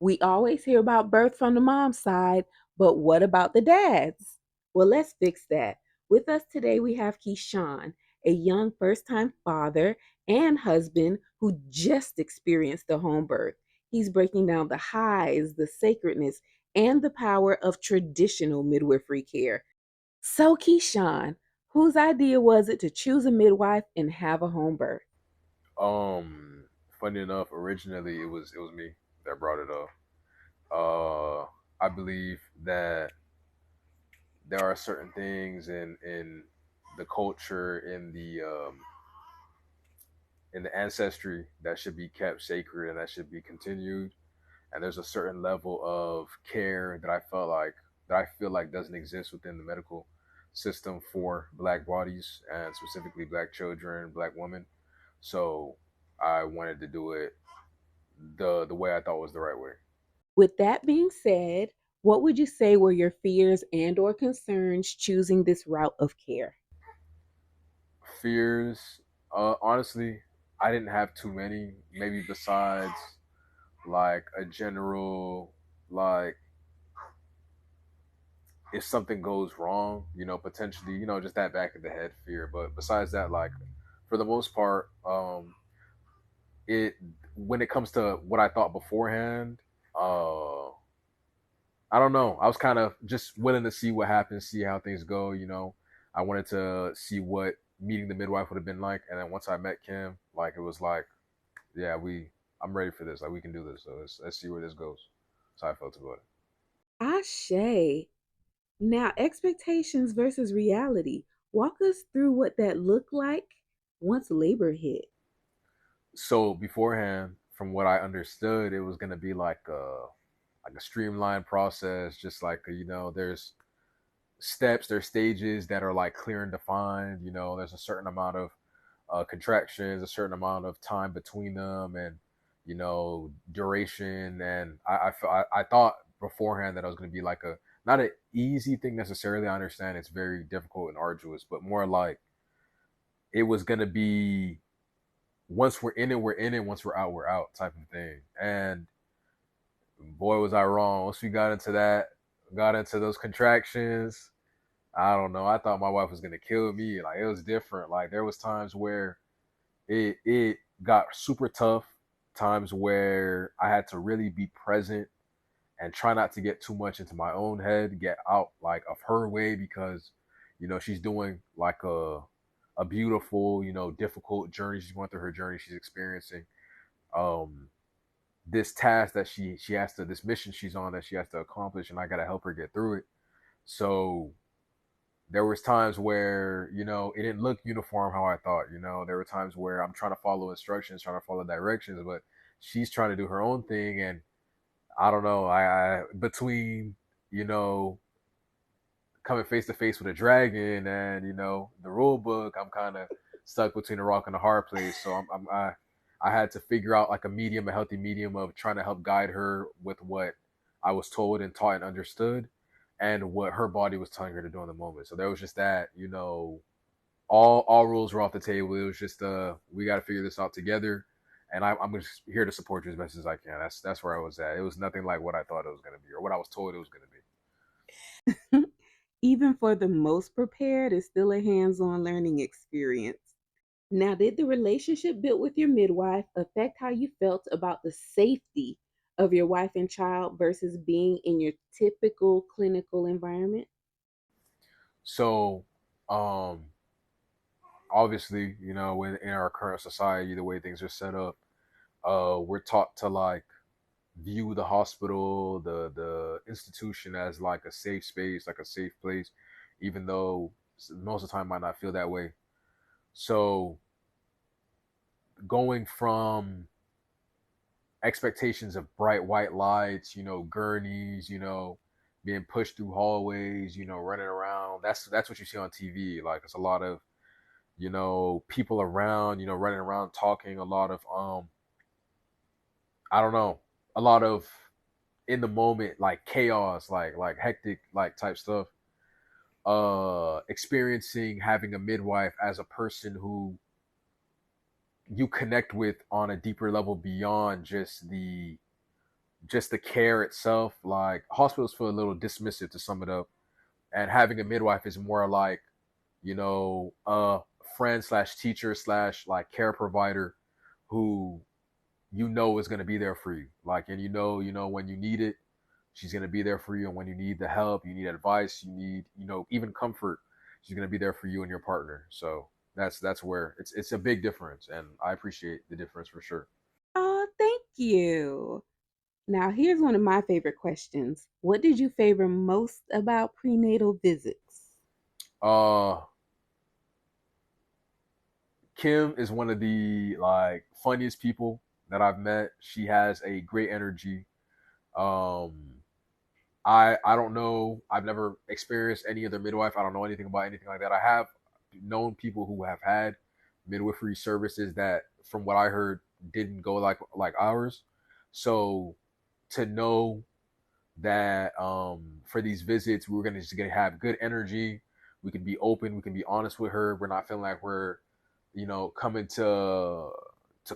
We always hear about birth from the mom's side, but what about the dads? Well, let's fix that. With us today, we have Keyshawn, a young first time father and husband who just experienced the home birth. He's breaking down the highs, the sacredness, and the power of traditional midwifery care. So, Keyshawn, whose idea was it to choose a midwife and have a home birth? Um, Funny enough, originally it was me that brought it up. I believe that there are certain things in the culture, in the ancestry that should be kept sacred and that should be continued. And there's a certain level of care that I feel like doesn't exist within the medical system for black bodies and specifically black children, black women. So I wanted to do it the way I thought was the right way. With that being said, what would you say were your fears and or concerns choosing this route of care? Fears, honestly, I didn't have too many. Maybe besides like a general, like, if something goes wrong, potentially, just that back of the head fear. But besides that, like, for the most part, it when it comes to what I thought beforehand, uh, I don't know. I was kind of just willing to see what happens, see how things go. I wanted to see what meeting the midwife would have been like, and then once I met Kim, like, it was like, yeah, I'm ready for this. Like, we can do this. So let's see where this goes. That's how I felt about it. Ashe. Now, expectations versus reality. Walk us through what that looked like once labor hit. So beforehand, from what I understood, it was gonna be like a streamlined process, just like there's steps, there's stages that are like clear and defined. There's a certain amount of contractions, a certain amount of time between them, and duration. And I thought beforehand that I was going to be like a not an easy thing necessarily. I understand it's very difficult and arduous, but more like it was going to be once we're in it, we're in it. Once we're out, type of thing. And boy, was I wrong. Once we got into those contractions, I don't know. I thought my wife was gonna kill me. Like, it was different. Like, there was times where it got super tough. Times where I had to really be present and try not to get too much into my own head, get out like of her way, because she's doing like a beautiful, difficult journey. She's going through her journey. She's experiencing um this task that she has to this mission she's on that she has to accomplish, and I gotta help her get through it. So there was times where it didn't look uniform how I thought. There were times where I'm trying to follow instructions, trying to follow directions, but she's trying to do her own thing. And I don't know, I between you know coming face to face with a dragon and the rule book, I'm kind of stuck between a rock and a hard place. So I had to figure out like a healthy medium of trying to help guide her with what I was told and taught and understood, and what her body was telling her to do in the moment. So there was just that, all rules were off the table. It was just we got to figure this out together, and I'm just here to support you as best as I can. That's where I was at. It was nothing like what I thought it was going to be or what I was told it was going to be. Even for the most prepared, it's still a hands on learning experience. Now, did the relationship built with your midwife affect how you felt about the safety of your wife and child versus being in your typical clinical environment? So, um, obviously, in our current society, the way things are set up, we're taught to like view the hospital, the institution as like a safe space, like a safe place, even though most of the time might not feel that way. So, going from expectations of bright white lights, gurneys, being pushed through hallways, running around. That's what you see on TV. Like, it's a lot of people around, running around talking. A lot of I don't know, a lot of in the moment, like chaos, like hectic, like type stuff. Experiencing having a midwife as a person who you connect with on a deeper level beyond just just the care itself. Like hospitals feel a little dismissive to sum it up, and having a midwife is more like, a friend slash teacher slash like care provider who is going to be there for you. Like, and when you need it, she's going to be there for you. And when you need the help, you need advice, you need, even comfort, she's going to be there for you and your partner. So that's where it's a big difference, and I appreciate the difference for sure. Oh, thank you. Now, here's one of my favorite questions. What did you favor most about prenatal visits? Uh, Kim is one of the like funniest people that I've met. She has a great energy. Um, I don't know. I've never experienced any other midwife. I don't know anything about anything like that. I have known people who have had midwifery services that, from what I heard, didn't go like ours. So to know that for these visits we were gonna have good energy, we can be open, we can be honest with her. We're not feeling like we're coming to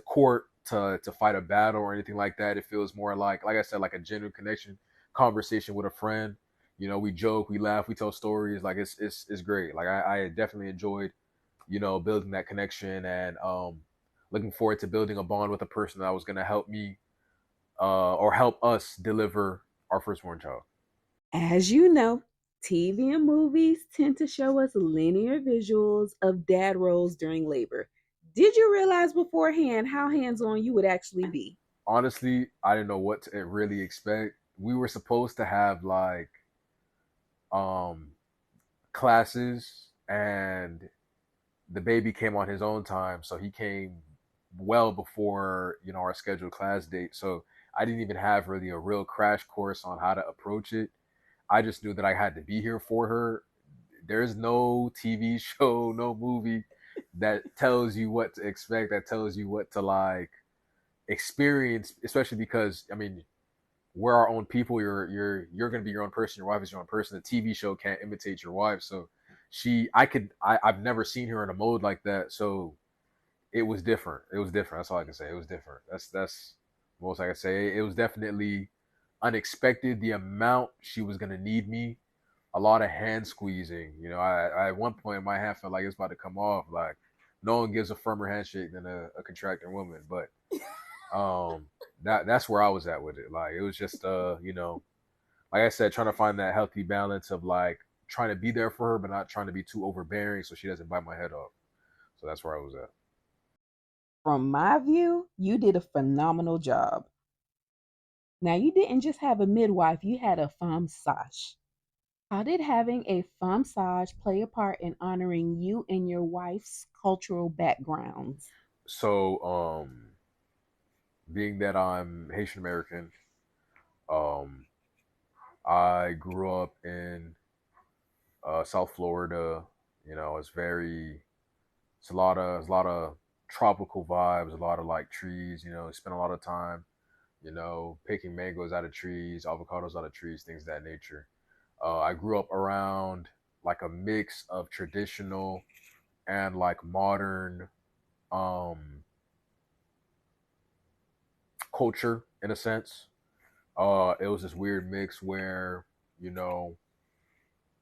court to fight a battle or anything like that. It feels more like I said, like a genuine connection conversation with a friend. We joke, we laugh, we tell stories. Like it's great. Like I definitely enjoyed building that connection, and looking forward to building a bond with a person that was going to help me or help us deliver our firstborn child. As you know, TV and movies tend to show us linear visuals of dad roles during labor. Did you realize beforehand how hands on you would actually be? Honestly, I didn't know what to really expect. We were supposed to have like um classes, and the baby came on his own time, so he came well before our scheduled class date. So I didn't even have really a real crash course on how to approach it. I just knew that I had to be here for her. There's no TV show, no movie that tells you what to expect, that tells you what to like experience, especially because I mean, we're our own people. You're gonna be your own person. Your wife is your own person. The TV show can't imitate your wife. So I've never seen her in a mode like that. So it was different. It was different. That's all I can say. It was different. That's most I can say. It was definitely unexpected the amount she was gonna need me. A lot of hand squeezing. I at one point my hand felt like it's about to come off. Like no one gives a firmer handshake than a contracting woman. But um, that's where I was at with it. Like it was just like I said, trying to find that healthy balance of like trying to be there for her, but not trying to be too overbearing so she doesn't bite my head off. So that's where I was at. From my view, you did a phenomenal job. Now, you didn't just have a midwife, you had a femme sage. How did having a femme sage play a part in honoring you and your wife's cultural backgrounds? So being that I'm Haitian American, um, I grew up in South Florida. It's a lot of tropical vibes, a lot of like trees. Spend a lot of time, picking mangoes out of trees, avocados out of trees, things of that nature. I grew up around like a mix of traditional and like modern um, culture in a sense. It was this weird mix where you know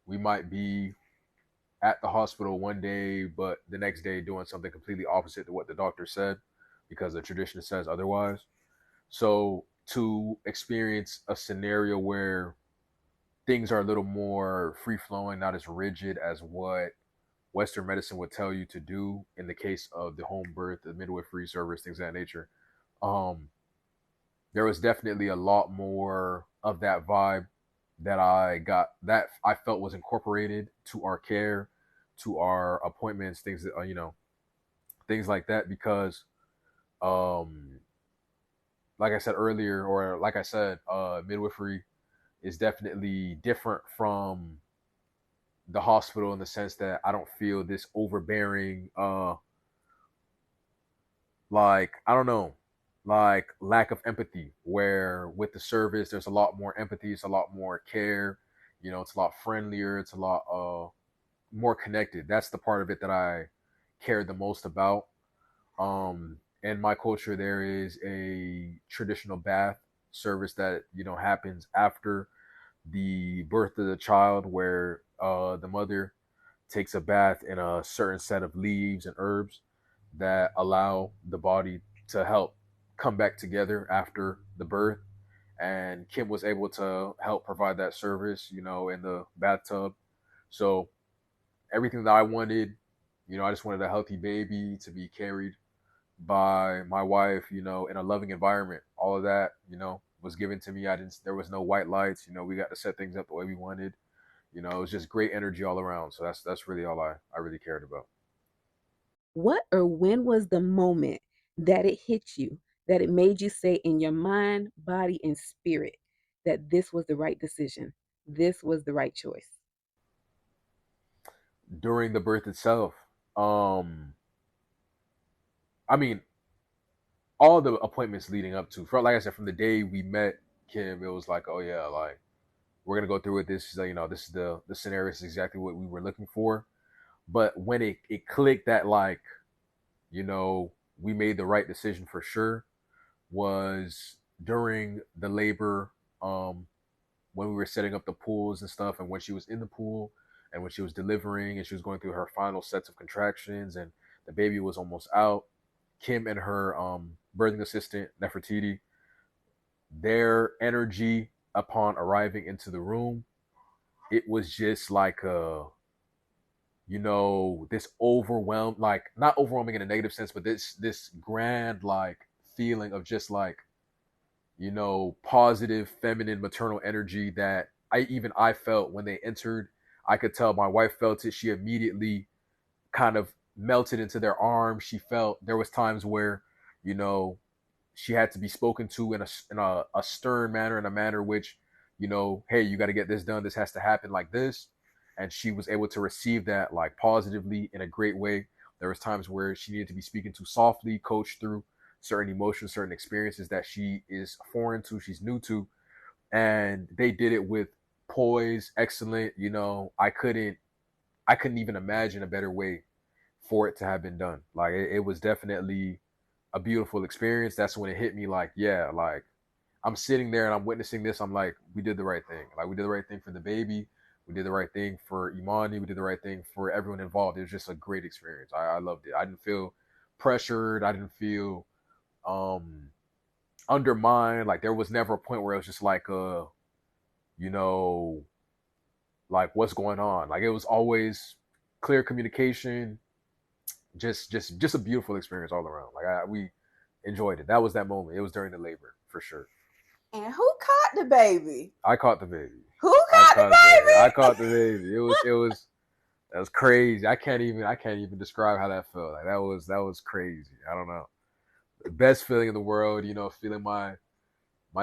we might be at the hospital one day, but the next day doing something completely opposite to what the doctor said because the tradition says otherwise. So to experience a scenario where things are a little more free flowing, not as rigid as what Western medicine would tell you to do in the case of the home birth, the midwifery service, things of that nature. Um, there was definitely a lot more of that vibe that I felt was incorporated to our care, to our appointments, things that things like that. Because, um, like I said earlier, or like I said, midwifery is definitely different from the hospital in the sense that I don't feel this overbearing, like I don't know, like lack of empathy. Where with the service, there's a lot more empathy, it's a lot more care. It's a lot friendlier. It's a lot more connected. That's the part of it that I cared the most about. In my culture, there is a traditional bath service that happens after the birth of the child, where the mother takes a bath in a certain set of leaves and herbs that allow the body to help come back together after the birth. And Kim was able to help provide that service, in the bathtub. So everything that I wanted, I just wanted a healthy baby to be carried by my wife, in a loving environment. All of that, was given to me. I didn't. There was no white lights. We got to set things up the way we wanted. It was just great energy all around. So that's really all I really cared about. What or when was the moment that it hit you, that it made you say in your mind, body, and spirit that this was the right decision? This was the right choice. During the birth itself, um, I mean, all the appointments leading up to, like I said, from the day we met Kim, it was like, oh yeah, like we're gonna go through with this. This is the scenario. This is exactly what we were looking for. But when it clicked that, like, we made the right decision for sure, was during the labor, when we were setting up the pools and stuff, and when she was in the pool, and when she was delivering, and she was going through her final sets of contractions, and the baby was almost out. Kim and her birthing assistant Nefertiti, their energy upon arriving into the room, it was just like this overwhelmed, like not overwhelming in a negative sense, but this grand like feeling of just like positive feminine maternal energy that I felt when they entered. I could tell my wife felt it. She immediately kind of melted into their arms. She felt there was times where you know she had to be spoken to in a stern manner, in a manner which, hey, you got to get this done. This has to happen like this. And she was able to receive that like positively in a great way. There was times where she needed to be speaking to softly, coached through certain emotions, certain experiences that she is foreign to, she's new to, and they did it with poise, excellent. I couldn't even imagine a better way for it to have been done. Like it was definitely a beautiful experience. That's when it hit me like, yeah, like I'm sitting there and I'm witnessing this. I'm like, we did the right thing. Like we did the right thing for the baby. We did the right thing for Imani. We did the right thing for everyone involved. It was just a great experience. I loved it. I didn't feel pressured. I didn't feel um undermined. Like there was never a point where it was just like you know, like what's going on. Like it was always clear communication. Just a beautiful experience all around. Like we enjoyed it. That was that moment. It was during the labor for sure. And who caught the baby? I caught the baby. Who I caught the caught the baby. I baby? caught the baby. It was that was crazy. I can't even describe how that felt. Like that was crazy. I don't know. The best feeling in the world, feeling my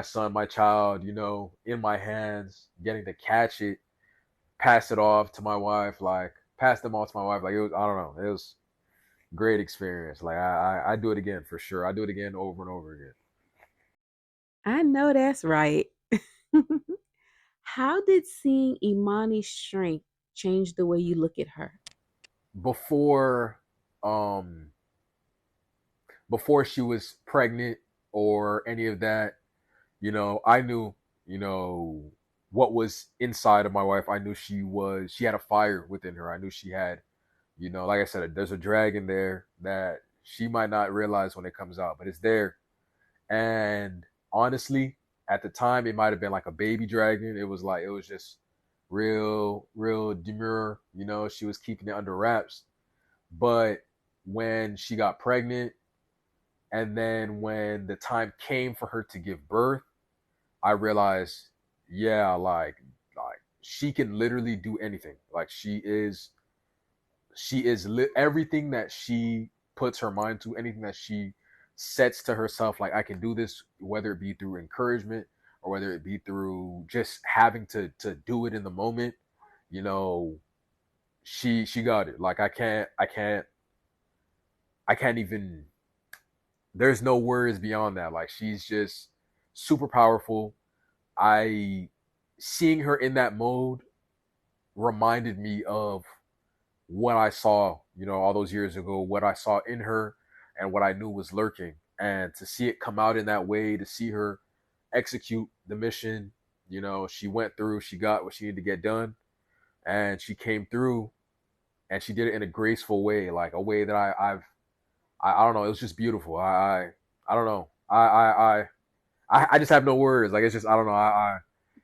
son, my child, in my hands, getting to catch it, pass it off to my wife, like pass them off to my wife. Like it was, I don't know. It was great experience. Like I do it again for sure. I do it again over and over again. I know that's right. How did seeing Imani's strength change the way you look at her? Before um before she was pregnant or any of that, I knew, you know, what was inside of my wife. I knew she had a fire within her. I knew she had, like I said, there's a dragon there that she might not realize when it comes out, but it's there. And honestly, at the time, it might have been like a baby dragon. It was just real demure. She was keeping it under wraps. But when she got pregnant, and then when the time came for her to give birth, I realized, yeah, like she can literally do anything. Like everything that she puts her mind to, anything that she sets to herself, like I can do this, whether it be through encouragement or whether it be through just having to do it in the moment. You know, she got it. Like I can't even. There's no words beyond that. Like she's just super powerful. I Seeing her in that mode reminded me of what I saw, all those years ago, what I saw in her and what I knew was lurking. And to see it come out in that way, to see her, execute the mission. She went through, she got what she needed to get done, and she came through, and she did it in a graceful way, like a way that I don't know. It was just beautiful. I don't know. I just have no words. Like, it's just, I don't know.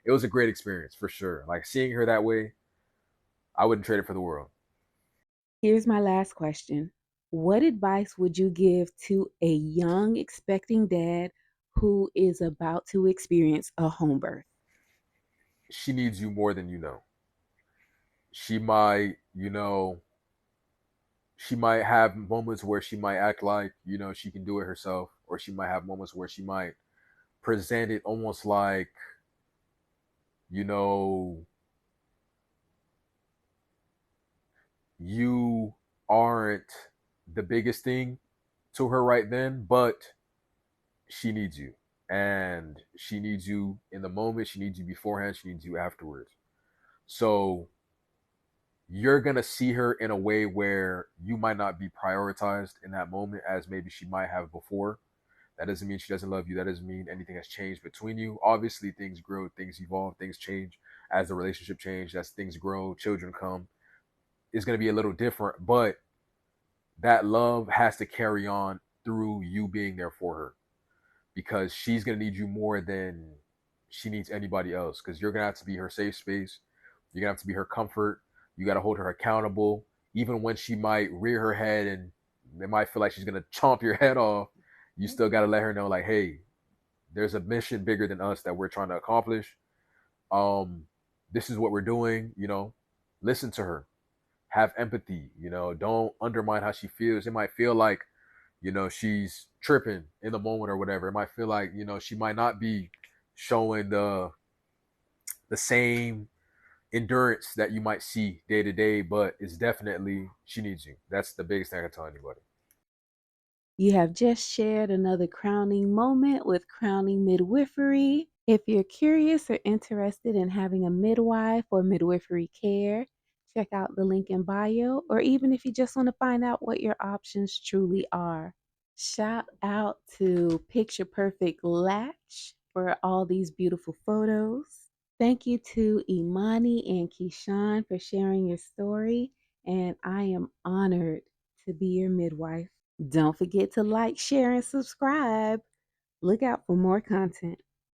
It was a great experience for sure. Like, seeing her that way, I wouldn't trade it for the world. Here's my last question. What advice would you give to a young expecting dad who is about to experience a home birth? She needs you more than you know. She might, she might have moments where she might act like, she can do it herself, or she might have moments where she might present it almost like, you know, you aren't the biggest thing to her right then, but she needs you. And she needs you in the moment, she needs you beforehand, she needs you afterwards. So you're going to see her in a way where you might not be prioritized in that moment as maybe she might have before. That doesn't mean she doesn't love you. That doesn't mean anything has changed between you. Obviously, things grow, things evolve, things change as the relationship changes, as things grow, children come. It's going to be a little different, but that love has to carry on through you being there for her, because she's going to need you more than she needs anybody else, because you're going to have to be her safe space. You're going to have to be her comfort. You got to hold her accountable, even when she might rear her head and it might feel like she's going to chomp your head off. You still got to let her know, like, hey, there's a mission bigger than us that we're trying to accomplish. Um, this is what we're doing. Listen to her, have empathy. Don't undermine how she feels. It might feel like, she's tripping in the moment or whatever. It might feel like, she might not be showing the same endurance that you might see day to day, but it's definitely, she needs you. That's the biggest thing I can tell anybody. You have just shared another crowning moment with Crowning Midwifery. If you're curious or interested in having a midwife or midwifery care, check out the link in bio, or even if you just want to find out what your options truly are. Shout out to Picture Perfect Latch for all these beautiful photos. Thank you to Imani and Keyshawn for sharing your story, and I am honored to be your midwife. Don't forget to like, share, and subscribe. Look out for more content.